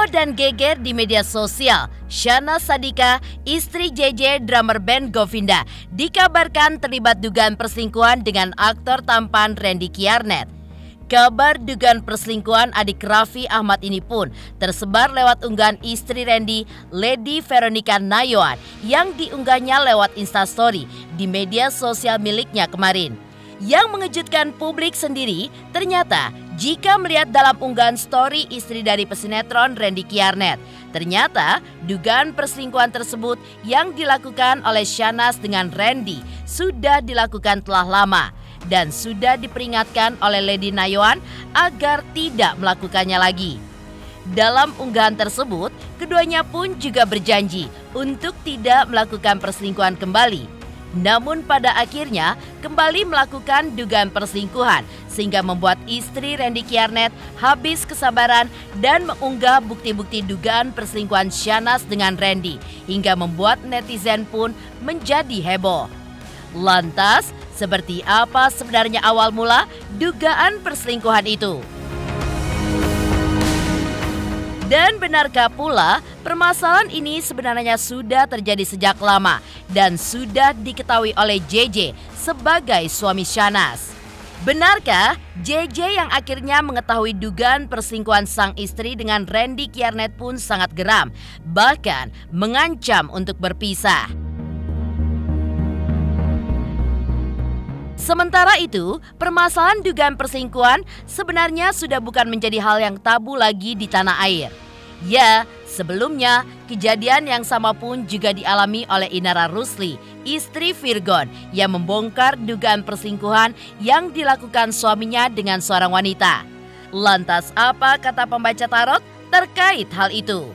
Heboh dan geger di media sosial. Syahnaz Sadiqah, istri JJ drummer band Govinda, dikabarkan terlibat dugaan perselingkuhan dengan aktor tampan Randy Kiernet. Kabar dugaan perselingkuhan adik Raffi Ahmad ini pun tersebar lewat unggahan istri Randy, Lady Veronica Nayuan, yang diunggahnya lewat Instastory di media sosial miliknya kemarin. Yang mengejutkan publik sendiri, ternyata jika melihat dalam unggahan story istri dari pesinetron Randy Kiernet, ternyata dugaan perselingkuhan tersebut yang dilakukan oleh Syahnaz dengan Randy sudah dilakukan telah lama dan sudah diperingatkan oleh Lady Nayuan agar tidak melakukannya lagi. Dalam unggahan tersebut, keduanya pun juga berjanji untuk tidak melakukan perselingkuhan kembali. Namun pada akhirnya kembali melakukan dugaan perselingkuhan sehingga membuat istri Randy Kiernet habis kesabaran dan mengunggah bukti-bukti dugaan perselingkuhan Syahnaz dengan Randy hingga membuat netizen pun menjadi heboh. Lantas, seperti apa sebenarnya awal mula dugaan perselingkuhan itu? Dan benarkah pula permasalahan ini sebenarnya sudah terjadi sejak lama dan sudah diketahui oleh JJ sebagai suami Syahnaz? Benarkah JJ yang akhirnya mengetahui dugaan perselingkuhan sang istri dengan Randy Kiernet pun sangat geram, bahkan mengancam untuk berpisah? Sementara itu, permasalahan dugaan perselingkuhan sebenarnya sudah bukan menjadi hal yang tabu lagi di tanah air. Ya, sebelumnya kejadian yang sama pun juga dialami oleh Inara Rusli, istri Virgon, yang membongkar dugaan perselingkuhan yang dilakukan suaminya dengan seorang wanita. Lantas apa kata pembaca tarot terkait hal itu?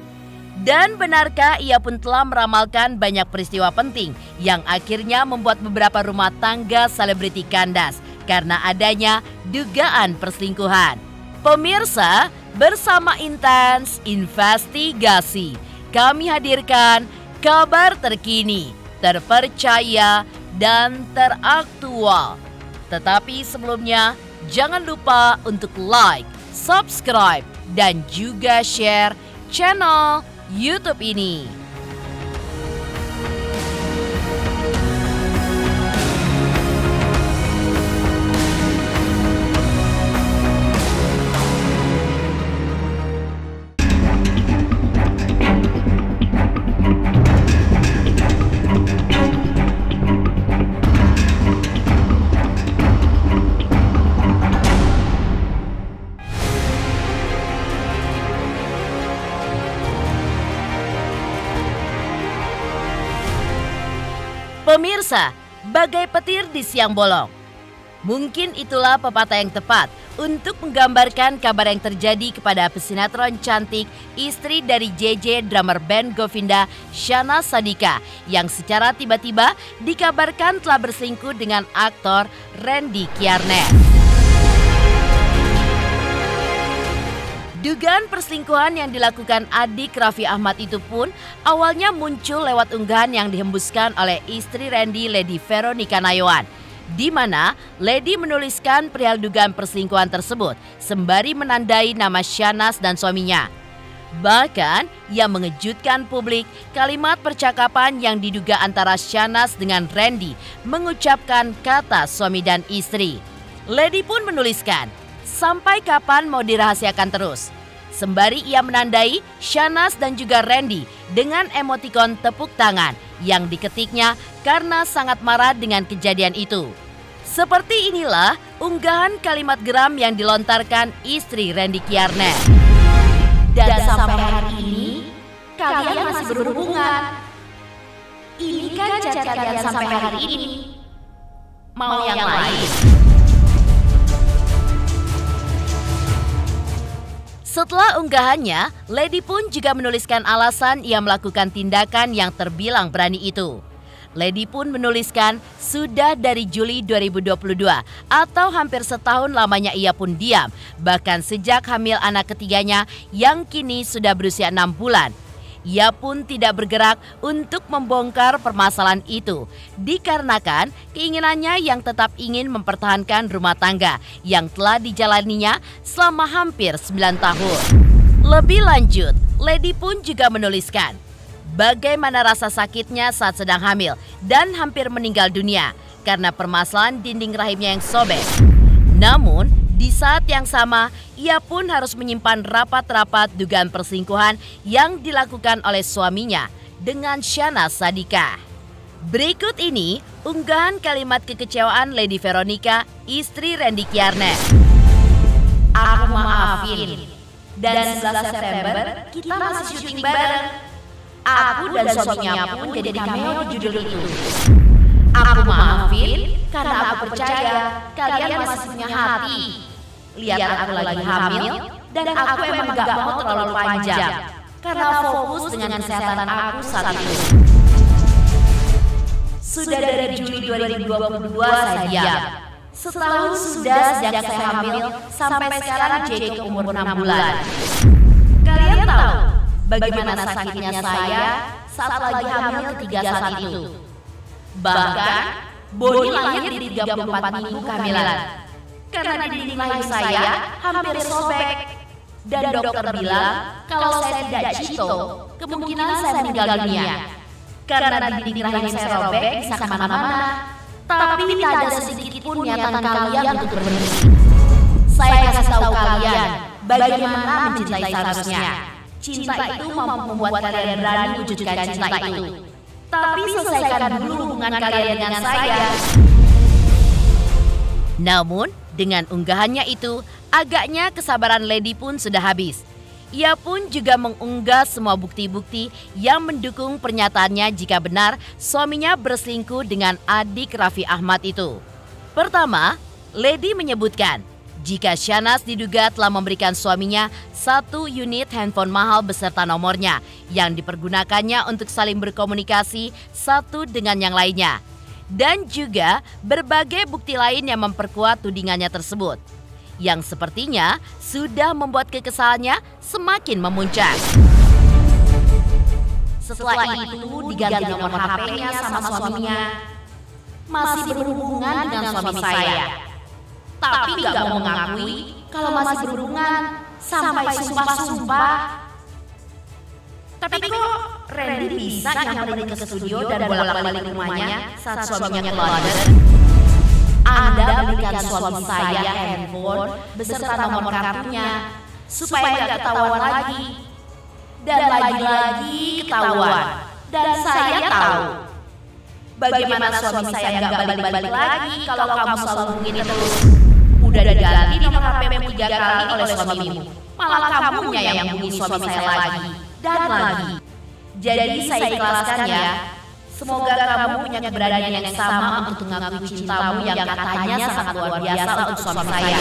Dan benarkah ia pun telah meramalkan banyak peristiwa penting yang akhirnya membuat beberapa rumah tangga selebriti kandas karena adanya dugaan perselingkuhan? Pemirsa, bersama Intens Investigasi, kami hadirkan kabar terkini, terpercaya, dan teraktual. Tetapi sebelumnya, jangan lupa untuk like, subscribe, dan juga share channel YouTube ini. Pemirsa, bagai petir di siang bolong. Mungkin itulah pepatah yang tepat untuk menggambarkan kabar yang terjadi kepada pesinetron cantik istri dari JJ drummer band Govinda, Syahnaz Sadiqah, yang secara tiba-tiba dikabarkan telah berselingkuh dengan aktor Randy Kiernet. Dugaan perselingkuhan yang dilakukan adik Raffi Ahmad itu pun awalnya muncul lewat unggahan yang dihembuskan oleh istri Randy, Lady Veronica Nayuan, di mana Lady menuliskan perihal dugaan perselingkuhan tersebut sembari menandai nama Syahnaz dan suaminya. Bahkan ia mengejutkan publik, kalimat percakapan yang diduga antara Syahnaz dengan Randy mengucapkan kata suami dan istri. Lady pun menuliskan, "Sampai kapan mau dirahasiakan terus?" Sembari ia menandai Syahnaz dan juga Randy dengan emotikon tepuk tangan yang diketiknya karena sangat marah dengan kejadian itu. Seperti inilah unggahan kalimat geram yang dilontarkan istri Randy Kiernet. Dan sampai hari ini kalian masih berhubungan. Ini kan chat kalian sampai hari ini. Mau yang lain? Setelah unggahannya, Lady pun juga menuliskan alasan ia melakukan tindakan yang terbilang berani itu. Lady pun menuliskan sudah dari Juli 2022 atau hampir setahun lamanya ia pun diam, bahkan sejak hamil anak ketiganya yang kini sudah berusia 6 bulan. Ia pun tidak bergerak untuk membongkar permasalahan itu dikarenakan keinginannya yang tetap ingin mempertahankan rumah tangga yang telah dijalaninya selama hampir 9 tahun. Lebih lanjut, Lady pun juga menuliskan bagaimana rasa sakitnya saat sedang hamil dan hampir meninggal dunia karena permasalahan dinding rahimnya yang sobek. Namun, di saat yang sama, ia pun harus menyimpan rapat-rapat dugaan perselingkuhan yang dilakukan oleh suaminya dengan Syahnaz Sadiqah. Berikut ini unggahan kalimat kekecewaan Lady Veronica, istri Randy Kiyarnet. Aku maafin, dan 11 September kita masih syuting bareng. Aku dan suaminya pun jadi cameo di judul itu. Aku maafin karena aku percaya kalian masih punya hati. Lihat aku lagi hamil dan aku emang gak mau terlalu panjang karena fokus dengan kesehatan aku saat itu. Sudah dari Juli 2022 saya diam. Setahun sudah sejak saya hamil sampai sekarang Jacob umur 6 bulan. Kalian tahu bagaimana sakitnya saya saat lagi hamil ketiga saat itu. Bahkan Boni lahir di 34 minggu kehamilan. Karena dinding rahim saya hampir sobek. Dan dokter bilang kalau saya tidak cito, kemungkinan saya meninggal dunia. Karena dinding rahim saya robek bisa kemana-mana. Tapi tak ada sedikit pun niatan kalian untuk berhenti. Saya kasih tahu kalian bagaimana mencintai seharusnya. Cinta itu mampu membuat kalian berani wujudkan cinta itu. Tapi selesaikan dulu hubungan kalian dengan saya. Namun, dengan unggahannya itu, agaknya kesabaran Lady pun sudah habis. Ia pun juga mengunggah semua bukti-bukti yang mendukung pernyataannya jika benar suaminya berselingkuh dengan adik Raffi Ahmad itu. Pertama, Lady menyebutkan jika Syahnaz diduga telah memberikan suaminya 1 unit handphone mahal beserta nomornya yang dipergunakannya untuk saling berkomunikasi satu dengan yang lainnya. Dan juga berbagai bukti lain yang memperkuat tudingannya tersebut, yang sepertinya sudah membuat kekesalannya semakin memuncak. Setelah itu diganti nomor HP-nya sama suaminya. Masih berhubungan dengan suami saya. Tapi gak mau mengakui kalau masih berhubungan sampai sumpah-sumpah. Tapi kok Randy bisa nyamperin ke studio dan bolak-balik rumahnya saat suaminya ke London? Anda berikan suami saya handphone beserta nomor kartunya supaya gak ketahuan lagi. Dan lagi-lagi ketahuan. Dan saya tahu bagaimana suami saya gak balik-balik lagi kalau kamu selalu hubungin terus. Udah diganti nomor HP-mu 3 kali oleh suamimu. Malah kamunya yang hubungi suami saya lagi dan lagi. Jadi saya ikhlaskan ya. Semoga kamu punya keberanian yang sama untuk mengakui cintamu yang katanya sangat luar biasa untuk suami saya.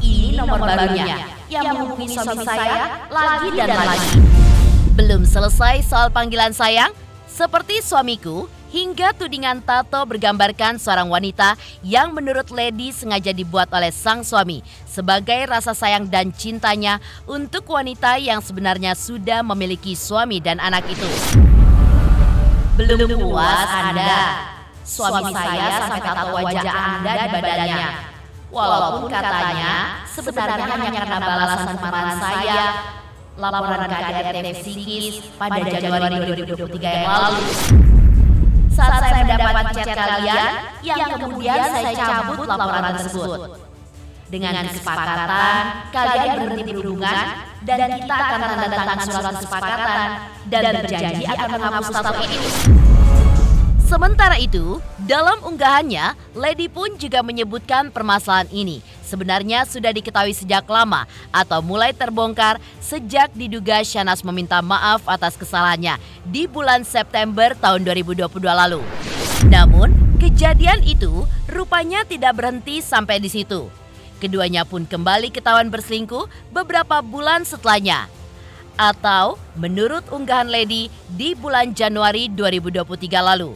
Ini nomor barunya yang menghubungi suami saya lagi dan lagi. Belum selesai soal panggilan sayang, seperti suamiku, hingga tudingan tato bergambarkan seorang wanita yang menurut Lady sengaja dibuat oleh sang suami sebagai rasa sayang dan cintanya untuk wanita yang sebenarnya sudah memiliki suami dan anak itu. Belum puas Anda? Suami saya sampai tato wajah Anda di badannya. Walaupun katanya sebenarnya hanya karena balasan kemarahan saya laporan KDRT psikis pada Januari 2023 yang lalu. Saat saya mendapat chat kalian yang kemudian saya cabut laporan tersebut. Dengan kesepakatan kalian berhenti berhubungan dan kita akan tanda tangan surat kesepakatan dan berjanji akan menghapus tato itu. Sementara itu, dalam unggahannya, Lady pun juga menyebutkan permasalahan ini sebenarnya sudah diketahui sejak lama atau mulai terbongkar sejak diduga Syahnaz meminta maaf atas kesalahannya di bulan September tahun 2022 lalu. Namun, kejadian itu rupanya tidak berhenti sampai di situ. Keduanya pun kembali ketahuan berselingkuh beberapa bulan setelahnya. Atau menurut unggahan Lady di bulan Januari 2023 lalu,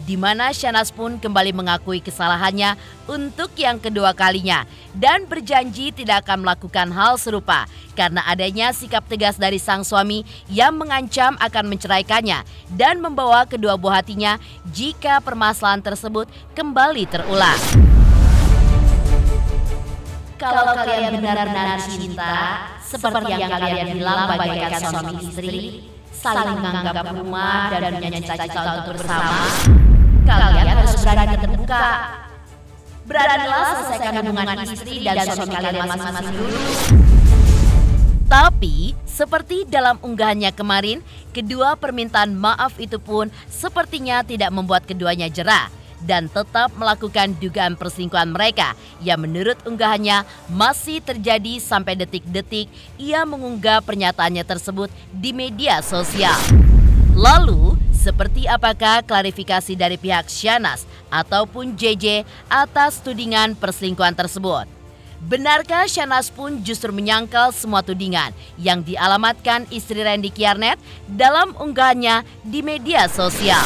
di mana Syahnaz pun kembali mengakui kesalahannya untuk yang kedua kalinya dan berjanji tidak akan melakukan hal serupa karena adanya sikap tegas dari sang suami yang mengancam akan menceraikannya dan membawa kedua buah hatinya jika permasalahan tersebut kembali terulang. Kalau kalian benar-benar cinta, seperti yang kalian bilang bagaikan suami istri, saling menganggap rumah dan punya cita-cita untuk bersama, kalian harus berani terbuka. Beranilah selesaikan hubungan istri dan suami kalian masing-masing dulu. Tapi, seperti dalam unggahannya kemarin, kedua permintaan maaf itu pun sepertinya tidak membuat keduanya jera dan tetap melakukan dugaan perselingkuhan mereka yang menurut unggahannya masih terjadi sampai detik-detik ia mengunggah pernyataannya tersebut di media sosial. Lalu, seperti apakah klarifikasi dari pihak Syahnaz ataupun JJ atas tudingan perselingkuhan tersebut? Benarkah Syahnaz pun justru menyangkal semua tudingan yang dialamatkan istri Randy Kiyarnet dalam unggahannya di media sosial?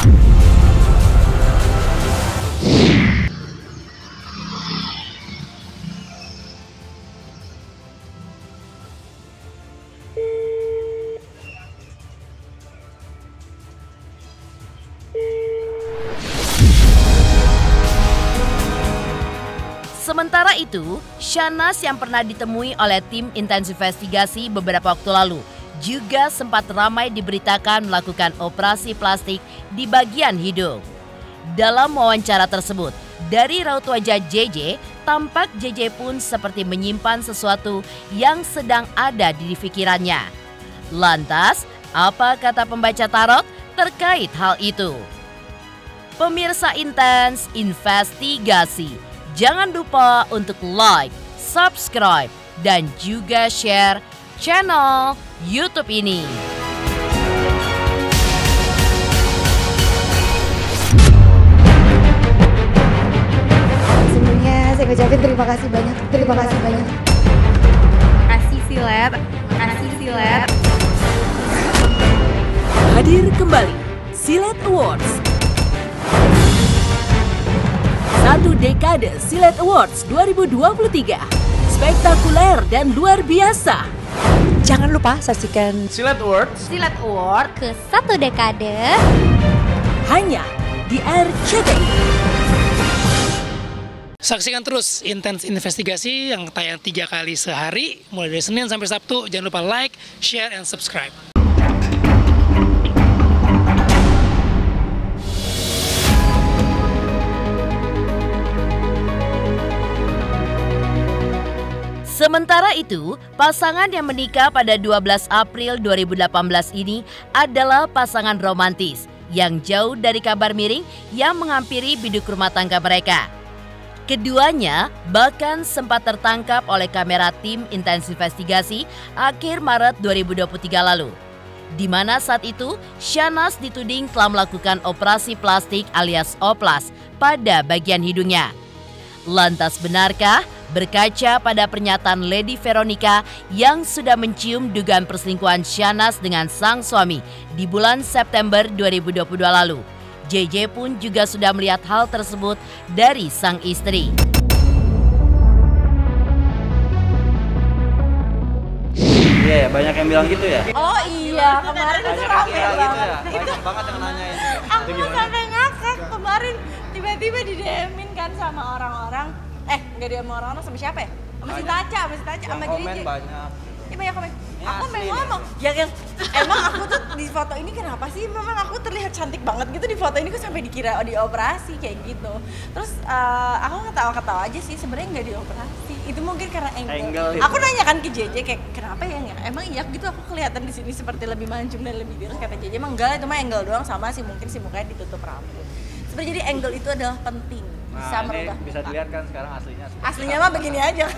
Sementara itu, Syahnaz yang pernah ditemui oleh tim intensif investigasi beberapa waktu lalu juga sempat ramai diberitakan melakukan operasi plastik di bagian hidung. Dalam wawancara tersebut, dari raut wajah JJ, tampak JJ pun seperti menyimpan sesuatu yang sedang ada di pikirannya. Lantas, apa kata pembaca tarot terkait hal itu? Pemirsa Intens Investigasi, jangan lupa untuk like, subscribe, dan juga share channel YouTube ini. Sebelumnya saya ucapin terima kasih banyak. Makasih Silet. Hadir kembali Silet Awards. 1 dekade Silet Awards 2023. Spektakuler dan luar biasa. Jangan lupa saksikan Silet Awards ke 1 dekade Hanya di RCTI. Saksikan terus Intens Investigasi yang tayang 3 kali sehari, mulai dari Senin sampai Sabtu. Jangan lupa like, share, and subscribe. Sementara itu, pasangan yang menikah pada 12 April 2018 ini adalah pasangan romantis yang jauh dari kabar miring yang menghampiri biduk rumah tangga mereka. Keduanya bahkan sempat tertangkap oleh kamera tim intens investigasi akhir Maret 2023 lalu, di mana saat itu Syahnaz dituding telah melakukan operasi plastik alias oplas pada bagian hidungnya. Lantas benarkah berkaca pada pernyataan Lady Veronica yang sudah mencium dugaan perselingkuhan Syahnaz dengan sang suami di bulan September 2022 lalu? JJ pun juga sudah melihat hal tersebut dari sang istri. Iya, banyak yang bilang gitu ya? Oh iya, kemarin itu rame gitu banget. ya? Banyak banget yang nanyain. Aku sampai ngakak kemarin, tiba-tiba di DM-in kan sama orang-orang. Nggak DM sama orang-orang, sama siapa ya? Sama si Taca, sama komen JJ. banyak. Iya banyak komen. Ya, Aku pengen asli ngomong, ya kan, emang aku tuh di foto ini kenapa sih? Memang aku terlihat cantik banget gitu di foto ini, kok sampai dikira dioperasi kayak gitu. Terus aku ketawa-ketawa aja sih, sebenarnya nggak dioperasi. Itu mungkin karena angle. Aku nanya kan ke JJ kayak kenapa ya? Emang iya gitu aku kelihatan di sini seperti lebih mancung dan lebih tirus. Kata JJ emang enggak, itu mah angle doang, sama sih mungkin sih mukanya ditutup rambut. Sebenarnya jadi angle itu adalah penting. Bisa merubah. Bisa dilihat kan sekarang aslinya. Aslinya mah begini aja.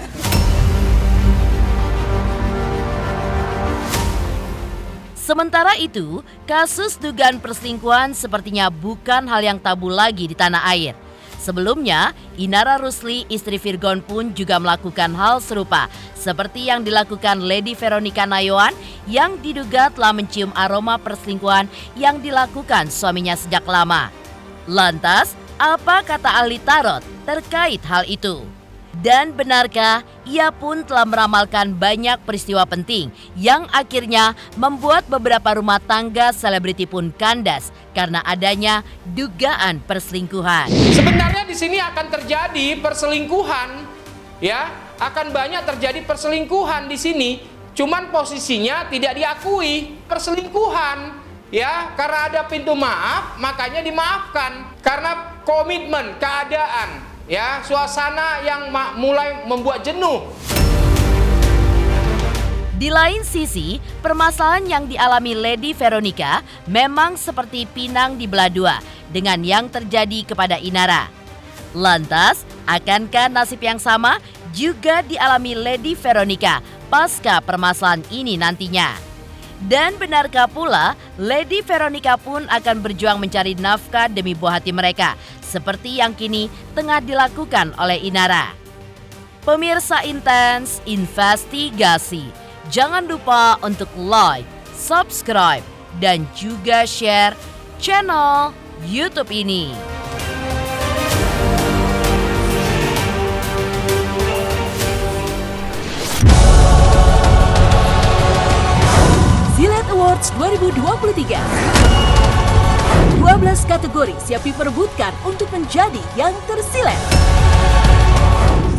Sementara itu, kasus dugaan perselingkuhan sepertinya bukan hal yang tabu lagi di tanah air. Sebelumnya, Inara Rusli, istri Virgon pun juga melakukan hal serupa seperti yang dilakukan Lady Veronica Nayuan yang diduga telah mencium aroma perselingkuhan yang dilakukan suaminya sejak lama. Lantas, apa kata ahli tarot terkait hal itu? Dan benarkah ia pun telah meramalkan banyak peristiwa penting yang akhirnya membuat beberapa rumah tangga selebriti pun kandas karena adanya dugaan perselingkuhan? Sebenarnya di sini akan terjadi perselingkuhan ya, akan banyak terjadi perselingkuhan di sini. Cuman posisinya tidak diakui perselingkuhan, ya, karena ada pintu maaf, makanya dimaafkan. Karena komitmen, keadaan, ya, suasana yang mulai membuat jenuh. Di lain sisi, permasalahan yang dialami Lady Veronica memang seperti pinang dibelah dua dengan yang terjadi kepada Inara. Lantas, akankah nasib yang sama juga dialami Lady Veronica pasca permasalahan ini nantinya? Dan benarkah pula Lady Veronica pun akan berjuang mencari nafkah demi buah hati mereka seperti yang kini tengah dilakukan oleh Inara? Pemirsa Intens Investigasi, jangan lupa untuk like, subscribe, dan juga share channel YouTube ini. Silet Awards 2023. 12 kategori siap diperebutkan untuk menjadi yang tersilet.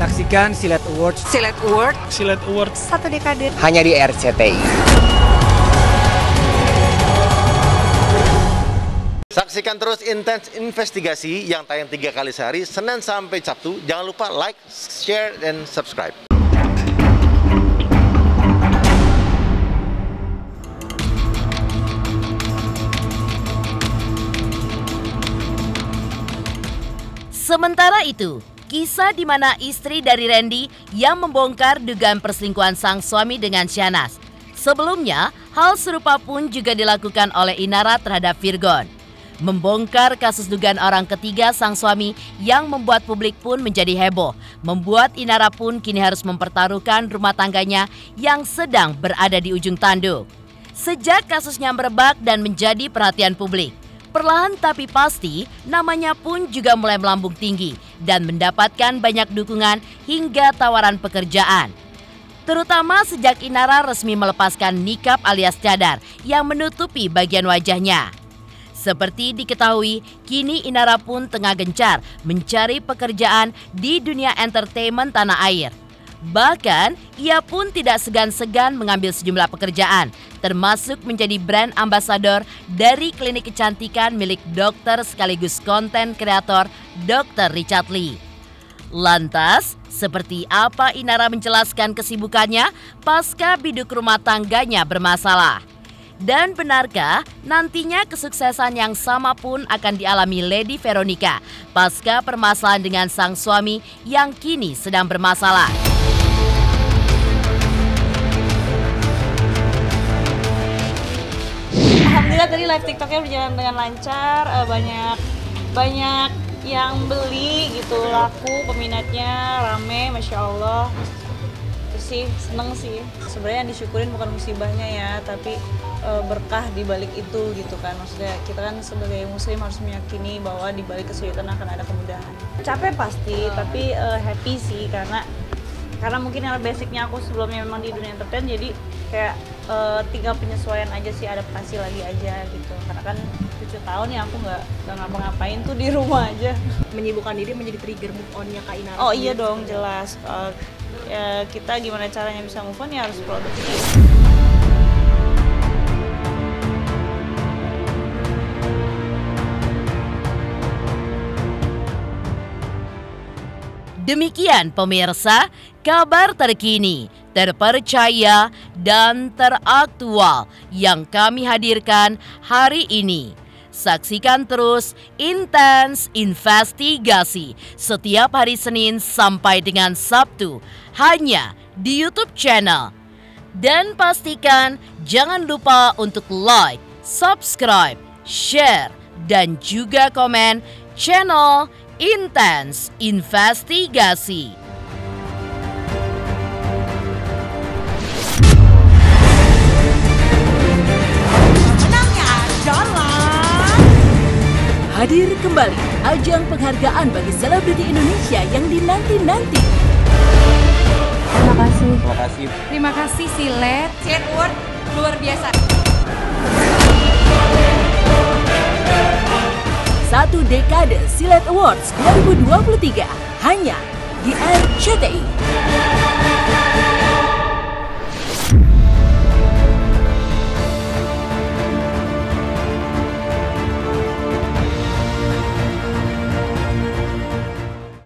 Saksikan Silet Awards. Silet Award. Silet Awards. Satu dekade. Hanya di RCTI. Saksikan terus Intens Investigasi yang tayang 3 kali sehari, Senin sampai Sabtu. Jangan lupa like, share, dan subscribe. Sementara itu, kisah di mana istri dari Randy yang membongkar dugaan perselingkuhan sang suami dengan Shahnaz. Sebelumnya, hal serupa pun juga dilakukan oleh Inara terhadap Virgon. Membongkar kasus dugaan orang ketiga sang suami yang membuat publik pun menjadi heboh. Membuat Inara pun kini harus mempertaruhkan rumah tangganya yang sedang berada di ujung tanduk. Sejak kasusnya merebak dan menjadi perhatian publik, perlahan tapi pasti, namanya pun juga mulai melambung tinggi dan mendapatkan banyak dukungan hingga tawaran pekerjaan. Terutama sejak Inara resmi melepaskan nikab alias cadar yang menutupi bagian wajahnya. Seperti diketahui, kini Inara pun tengah gencar mencari pekerjaan di dunia entertainment tanah air. Bahkan, ia pun tidak segan-segan mengambil sejumlah pekerjaan, termasuk menjadi brand ambassador dari klinik kecantikan milik dokter sekaligus konten kreator Dr. Richard Lee. Lantas, seperti apa Inara menjelaskan kesibukannya pasca biduk rumah tangganya bermasalah? Dan benarkah nantinya kesuksesan yang sama pun akan dialami Lady Veronica pasca permasalahan dengan sang suami yang kini sedang bermasalah? Alhamdulillah tadi live TikToknya berjalan dengan lancar, banyak yang beli gitu, laku, peminatnya rame, Masya Allah. Terus sih seneng sih, sebenarnya yang disyukurin bukan musibahnya ya, tapi berkah di balik itu gitu kan. Maksudnya kita kan sebagai muslim harus meyakini bahwa di balik kesulitan akan ada kemudahan. Capek pasti, tapi happy sih karena mungkin yang basicnya aku sebelumnya memang di dunia entertain, jadi kayak tinggal penyesuaian aja sih, adaptasi lagi aja gitu. Karena kan 7 tahun ya aku nggak ngapa-ngapain tuh di rumah aja. Menyibukkan diri menjadi trigger move on-nya Kak Inara. Oh iya dong, jelas. Ya, kita gimana caranya bisa move on ya harus produktif. Demikian pemirsa, kabar terkini, terpercaya, dan teraktual yang kami hadirkan hari ini. Saksikan terus Intens Investigasi setiap hari Senin sampai dengan Sabtu hanya di YouTube channel. Dan pastikan jangan lupa untuk like, subscribe, share, dan juga komen channel Intens Investigasi. Menangnya adalah hadir kembali ajang penghargaan bagi selebriti Indonesia yang dinanti-nanti. Terima kasih. Terima kasih. Terima kasih Silet. Silet Award luar biasa. Satu dekade Silet Awards 2023 hanya di RCTI.